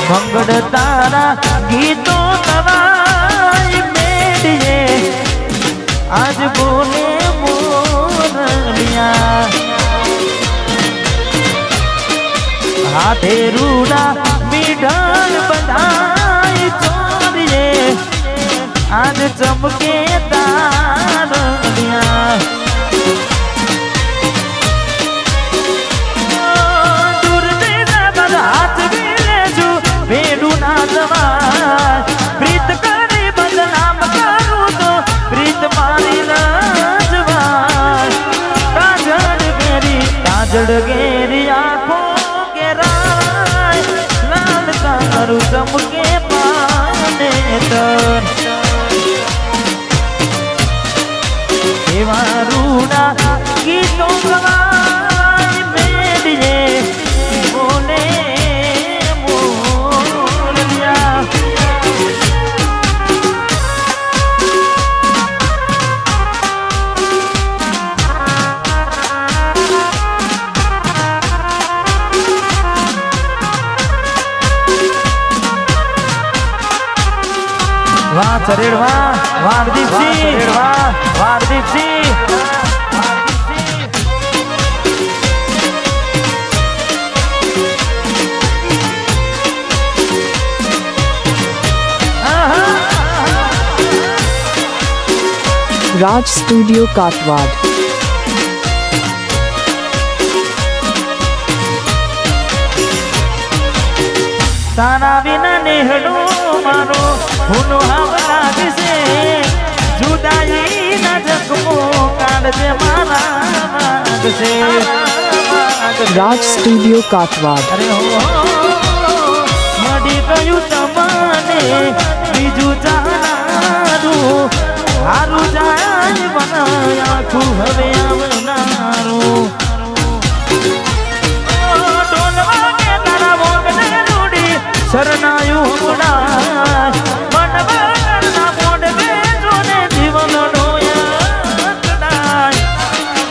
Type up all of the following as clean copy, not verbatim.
મંગળ તારા ગીતો ગવાય મેડીએ આજ બોલે મોરલિયા હાથે રૂડા મીઠાણ બધાય ચોરીએ આજ ચમકે તારલિયા પ્રીત કરી બદનામ કરું તો પ્રીત મારી રાજવાય કાજળ ઘેરી આંખો ઘેરાય લાલ તારું ચમકે પાને તર એવા રૂડા ગીતો ગવાય મેડીએ બોલે વાહ ચરેડવા વારદીપસિંહ વારદીપસિંહ राज स्टूडियो काटवाड़ तारा बिना नेहड़ो मारो हुनो हम लागसे जुदाई ना जखमो काढ़े मारा मागसे राज स्टूडियो काटवाड़ अरे हो मडी गयु तमने बीजू जानारू हारू जाय बनाया खु हवे आवनारू डोलवा के तारा मोगने रूडी शरणायु हमणा मनवરના મોઢે જોને જીવનો ડોયા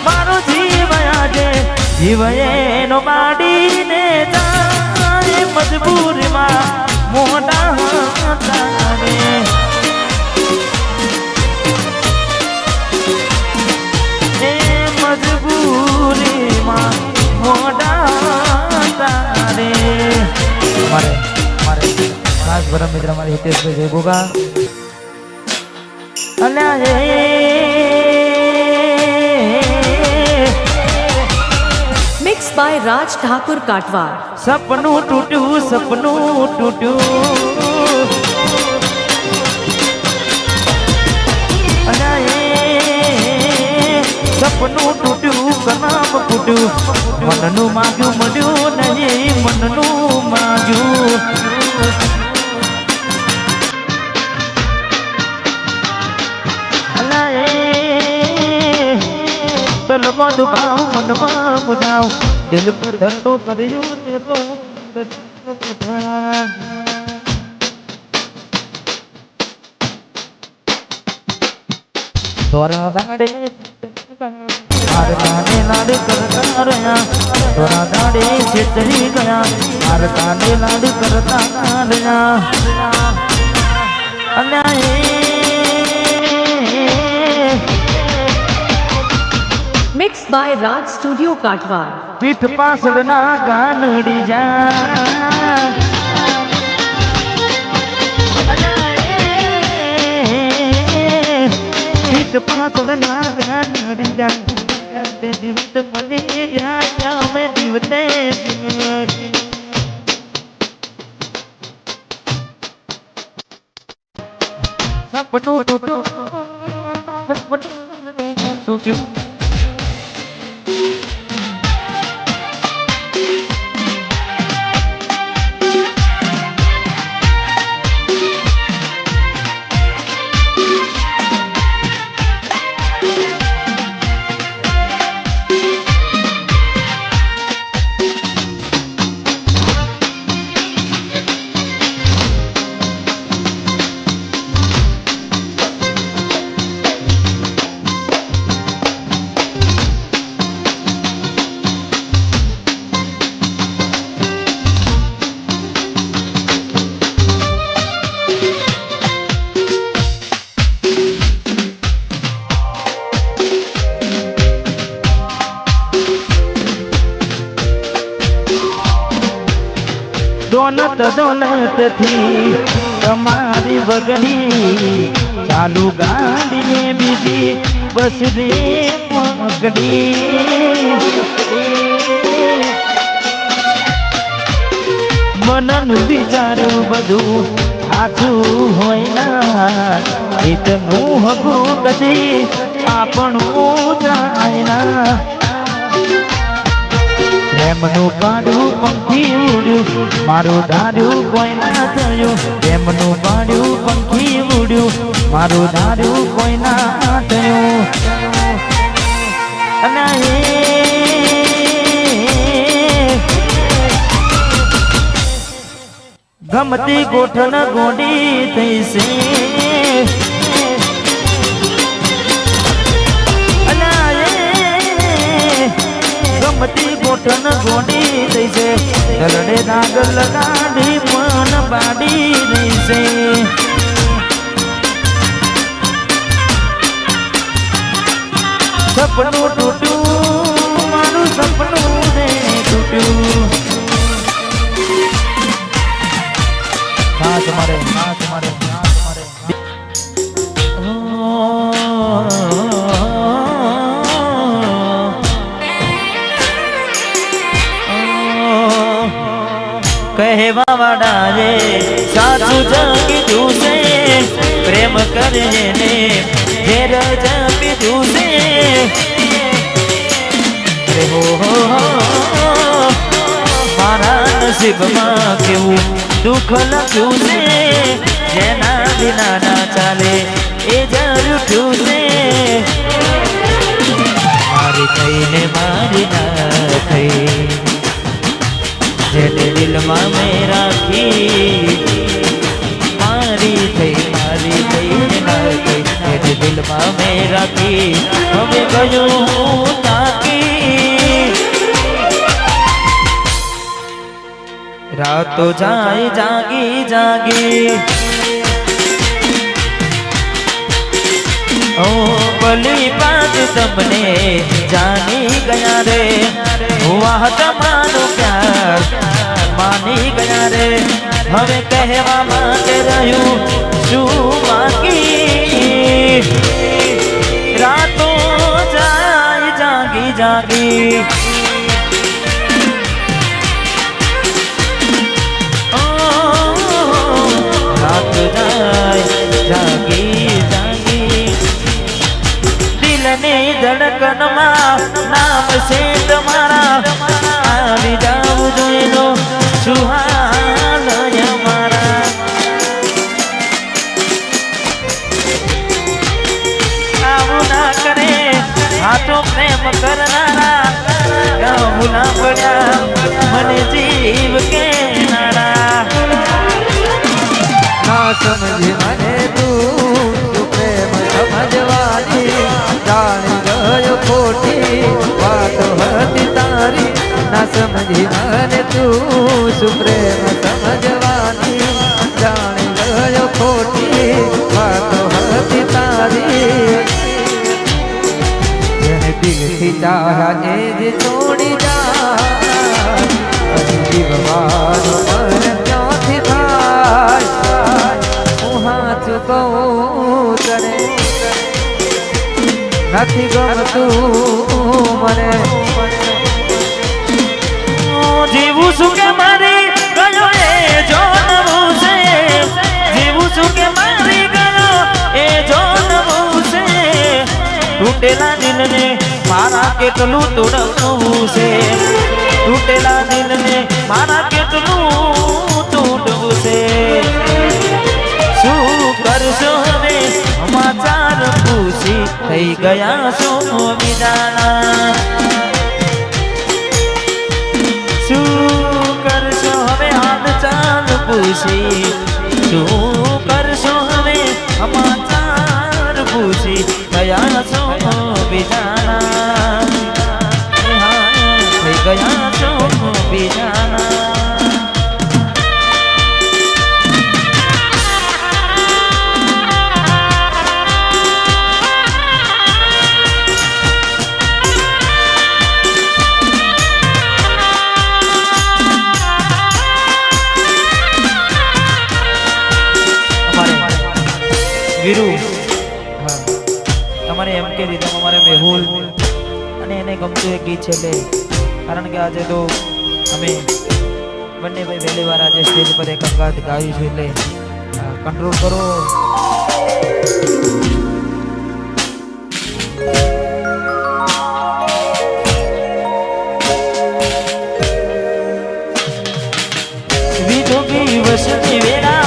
મારો જીવ આજે જીવ એનો માડીને જાય મજબૂરીમાં મોઢા તારે એ મજબૂરીમાં મોઢા તારે મારે खास परम मित्र हमारे हितेश भाई जय गोगा मिक्स बाय राज ठाकुर काटवाड़ सपनों टूट्યું सपनों टूट्યું कनाम फूट्યું मनનું માગ્યું મળ્યું નહીં મનનું માગ્યું દિલમાં દુખાવ મનમાં મુજાવ દિલ પર ધરતો કર્યો તોરા દાડે મારતાને લાડ કરતા રહ્યા તોરા દાડે છેતરી ગયા મારતાને લાડ કરતા રહ્યા અને मिक्स बाय राज स्टूडियो काटवाड़ पीठ पासलना गानड़ी जा पीठ पासलना गानड़ी जा दिवत मली या मैं दिवते सपनों टूटो सुख्यू દોલત દોલત થી તમારી વગડી ચાલુ ગાડીને બીજી બસ રે પગડી મનનું વિચારું બધું સાચું હોય ના એટલું હગું કદી આપણું જાય ના પ્રેમનું પાડું પંખી ઉડ્યું મારું ધાર્યું કોઈ ના થયું પ્રેમનું પાડું પંખી ઉડ્યું મારું ધાર્યું કોઈ ના થયું અને ગમતી ગોઠણ ગોડી થઈ છે ગમતી ગોઠણ ગોડી થઈ છે દલડે દાગ લગાડી મન બાડી રહી છે સપનું તૂટ્યું મારું સપનું ને તૂટ્યું તમારે કહેવા વાળાએ સાચું જ કીધું છે પ્રેમ કરજે ને ઘેર જ પીધું છે હો મારા નસીબમાં કેવું દુઃખ લખ્યું છે જેના વિના ના ચાલે એ જરૂઠું છે મારી થઈને મારી ના થઈ જેને દિલમાં મેં રાખી મારી થઈ ના થઈ જેને દિલમાં મેં રાખી હવે ગયું તાકી રાતો જાય જાગી જાગી ઓ ભલી બાત તમને જાની ગયા રે હુઆ તમારો પ્યાર માની ગયા રે હવે કહેવા માટે રહ્યું શું બાકી રાતો જાય જાગી જાગી રાત જાય જાગી જાગી દિલની ધડકનમાં નામ છે તમારા આવી જાવું જોઈનો સુહાલ અમારા આવું ના કરે હાથો પ્રેમ કરનારા ગાવું ના પડ્યા મને જીવ કેનારા ના સમજે મને તું પ્રેમ સમજવાની જાણી ગયો ખોટી વાત હતી તારી ના સમજી મને તું સુપ્રેમ સમજવાની જાણી ગયો ખોટી વાત હતી તારી જેને દિલથી ચાહ્યા એ જ છોડી જા જીવવાનો મન ક્યાંથી થાય હું હાથ કહું તને નથી ગમતું મને જીવું છું કે મારી ગયો એ જોનવું છે જીવું છું કે મારી ગયો એ જોનવું છે તૂટેલા દિલને મારા કેટલું તોડવું છે તૂટેલા દિલને મારા કેટલું તૂટવું છે શું કરશો હવે સમાચાર પૂછી થઈ ગયા છો વિદાના શું કરશો હવે હાલ ચાલ પૂછી શું કરશો હવે સમાચાર પૂછી ગયા છો વિદાના થઈ ગયા છો વિદાના વીરુ હા તમારે એમ કે રીતે અમારે મેહુલ અને એને ગમતું એક ગીત છે એટલે કારણ કે આજે તો અમે બંને ભાઈ પહેલી વાર આજે સ્ટેજ પર એક અંગાત ગાયું છે એટલે કંટ્રોલ કરો. વિજોગી વસતી વેળા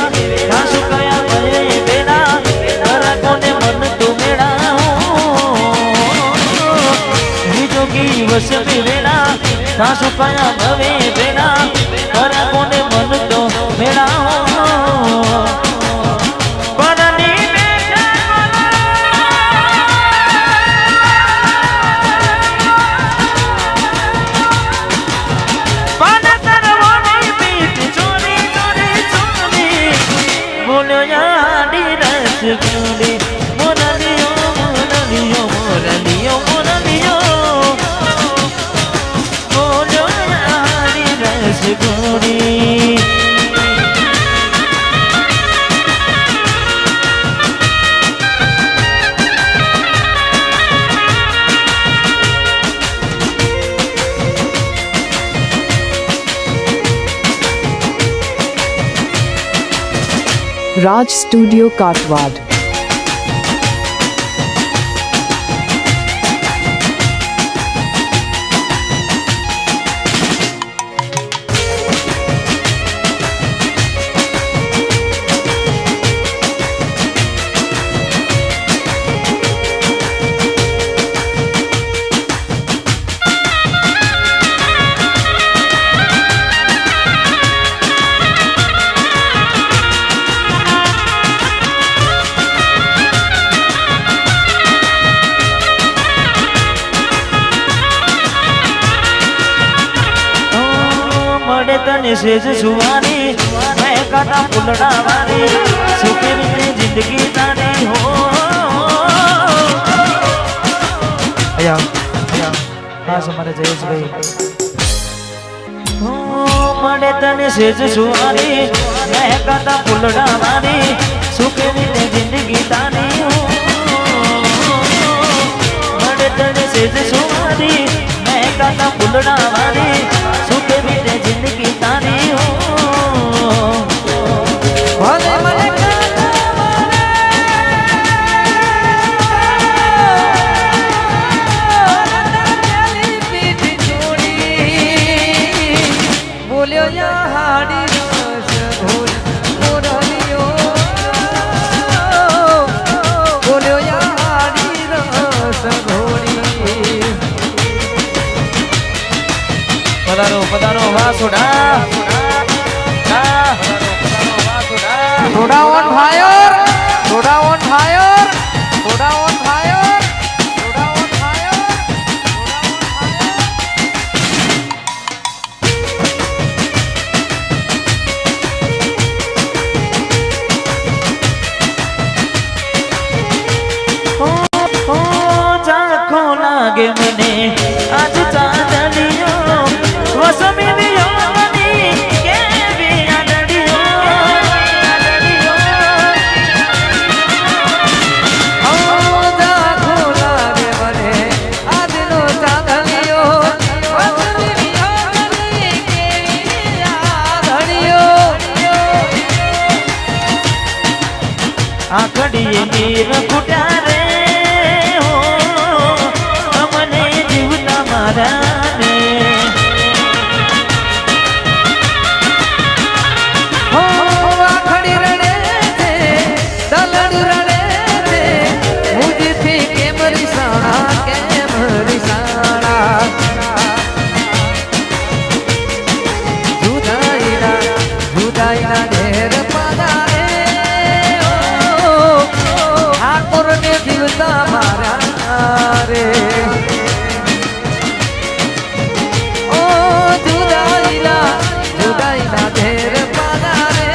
કાસુ કયા ભરે બેડા તારા કોને મન તો મેળા વિજોગી વસતી વેળા કાસુ કયા ભવે બેડા તારા કોને મન તો મેળા Raj Studio Katwad. તને સેજ સુવાની મેં કાટા ફૂલડા વાળી સુખી રીતે જિંદગી તારી હો ખાસ અમારે જયેશભાઈ મળે તને સેજ સુવાની મેં કાટા ફૂલડા વાળી સુખી રીતે જિંદગી તારી હો મળે તને સેજ સુવાની મેં કાટા ફૂલડા વાળી સુખી રીતે જિંદગી તારી હો ભલે મને બોલ્યો હાડી રસ ભૂલ મોરલિયો બોલ્યો હાડી રસ ઘોડી પધારો પધારો વાસુડા થોડા ઓન ફાયર થોડા ઓન ફાયર થોડા ઓન ફાયર થોડા ઓન ફાયર ચાખો લાગે મને આજ ચાંદલિયો વસમિલિયો મની કેવી આખડીએ નીર ફૂટ્યા રે હો અમને જીવતા મારા રે હો આખડી રડે છે દલડ રડે છે મુજથી કેમ રીસાણા જુદાઈના ઢેર પધારે ઠાકોરને જીવતા મારા રે ઓ જુદાઈના ઢેર પધારે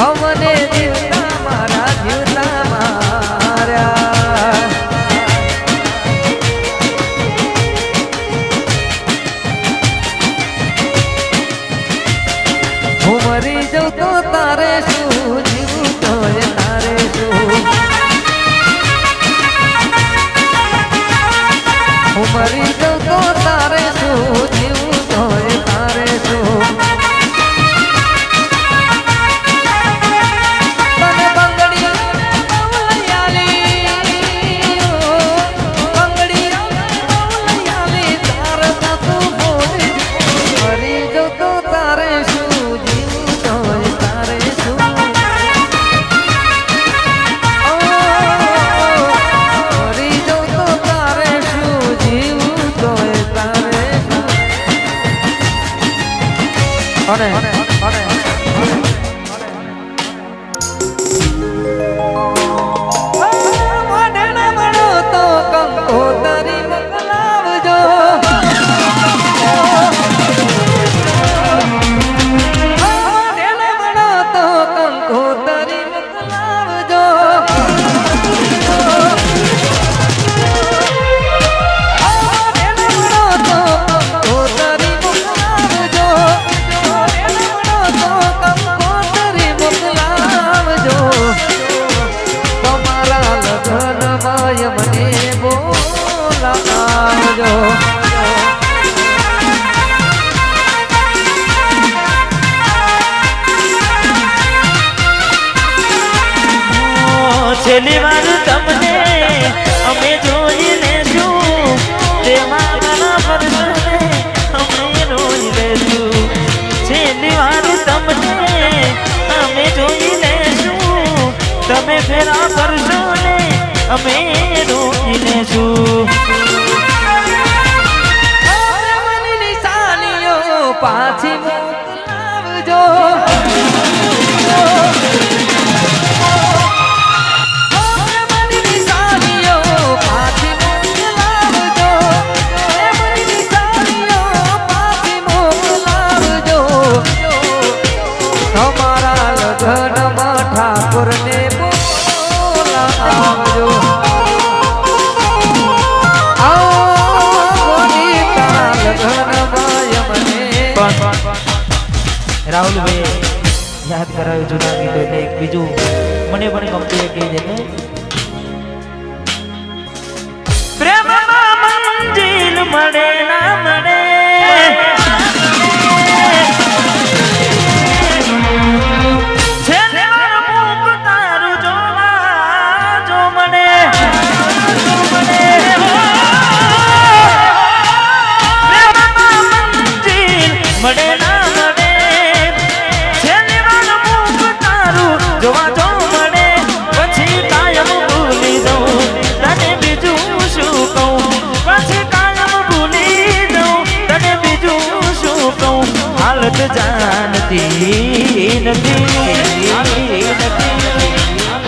અમને જીવતા મારા જીવતા માર્યા હું મરી જાઉં તો તારે શું જીવું તો મરી જાઉં તો તારે શું જીવું તોય તારે શું તને બંગડી બંગડી તારે તું બોલી મરી જાઉં તો તારે શું જીવું તોય તારે શું મરી જાઉં તો તારે શું જીવું તોય તારે અને છેલ્લી વાર તમને અમે જોઈ લેશું તેમાં મારા પરસને અમે રોઈ લેશું છેલ્લી વાર તમને અમે જોઈ લેશું તમે ફેરા કરશો ને અમે રોઈ લેશું મનની નિશાનીઓ પાછી મોકલાવજો ઠાકોરને બોલાવજો રાહુલભાઈ યાદ કરાવ્યું જૂના ગીતો એટલે એક બીજું મને પણ ગમતું એક ગીત એટલે પ્રેમમાં મંજિલ મળે ના મળે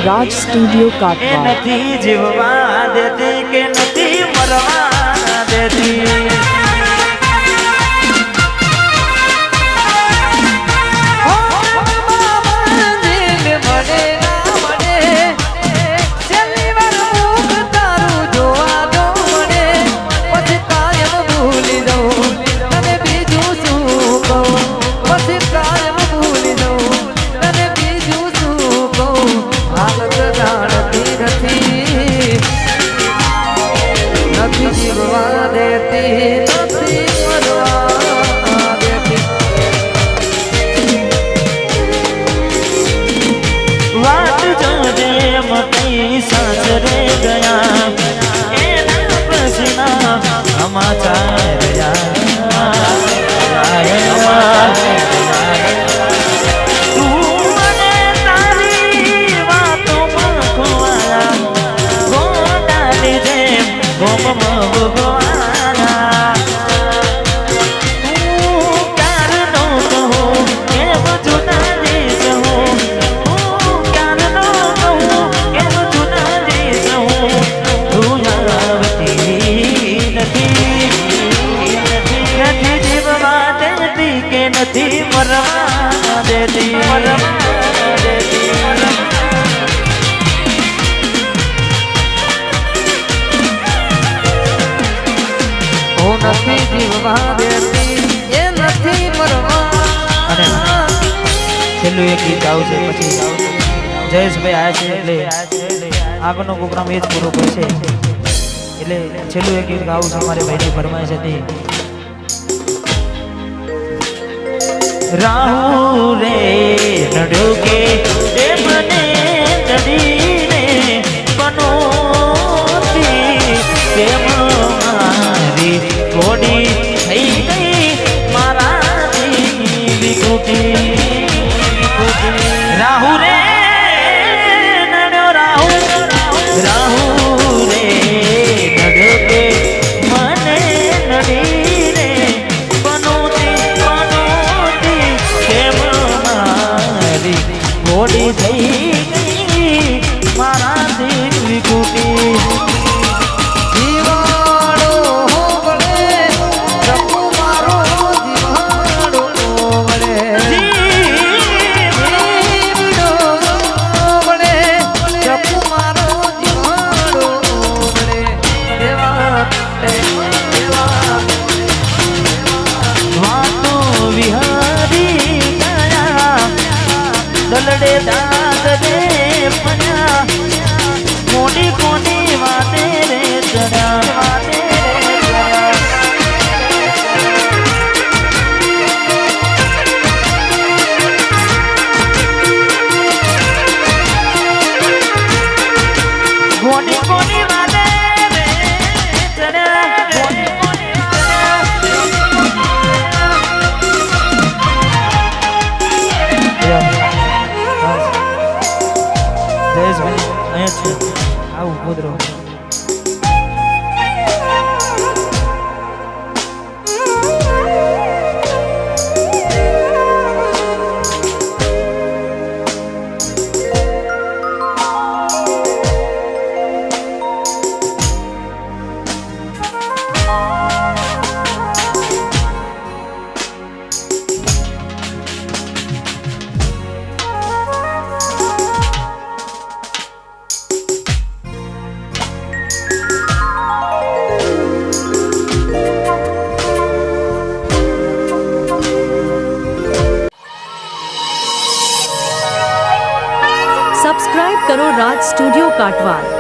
राज स्टूडियो काटवाड़ નથી જીવવા દેતી કે નથી મરવા દેતી જીવવા દેતી નથી મરવા દેતી વાત જોજે મતી સાસરે ગયા એના પછીના સમાચાર તું મને તારી વાતોમાં ખોવાયા ગોડાલી જેમ ગોમમાં ભગવાના તું કારનો કહું કેમ જુદા દેશો કારનો કહું કેમ જુદા દેશો તું આવતી નથી જીવવા દેતી કે નથી મરવા દેતી નથી જીવવા દેતી એ નથી મરવા અને છેલ્લું એક ગીત આવશે પછી જયેશભાઈ આવ્યા છે એટલે આગળનો પ્રોગ્રામ એ જ પૂરો કરશે એટલે છેલ્લું એક ગીત ગાવું છું મારી ભાઈની ફરમાઈશ હતી. રાહુ રે નડ્યો કે એ મને નડીને પનોતી કેમ મારી ઘોડી થઈ ગઈ મારાની વિકૃતિ. રાહુ રે નડ્યો રાહુ રે નડ્યો કે મને નડીને પનોતી કેમ મારી ઘોડી થઈ ગઈ મારાથી વિકૃતિ. જીવાડો વળે ચપ્પુ મારો જીવાડો વળે જીવડો વળે ચપ્પુ મારો જીવાડો વળે દેવા વાતો વિહારી ગયા દલડે દાદ રે પન્યા મોડી કોની વાતે રે ચડ્યા. મોડી કોની વાતે રે ચડ્યા. મોડી કોની જયેશભાઈ અહીંયા છું આવું કૂતરો. સબસ્ક્રાઇબ કરો રાજ સ્ટુડિયો કાટવાર.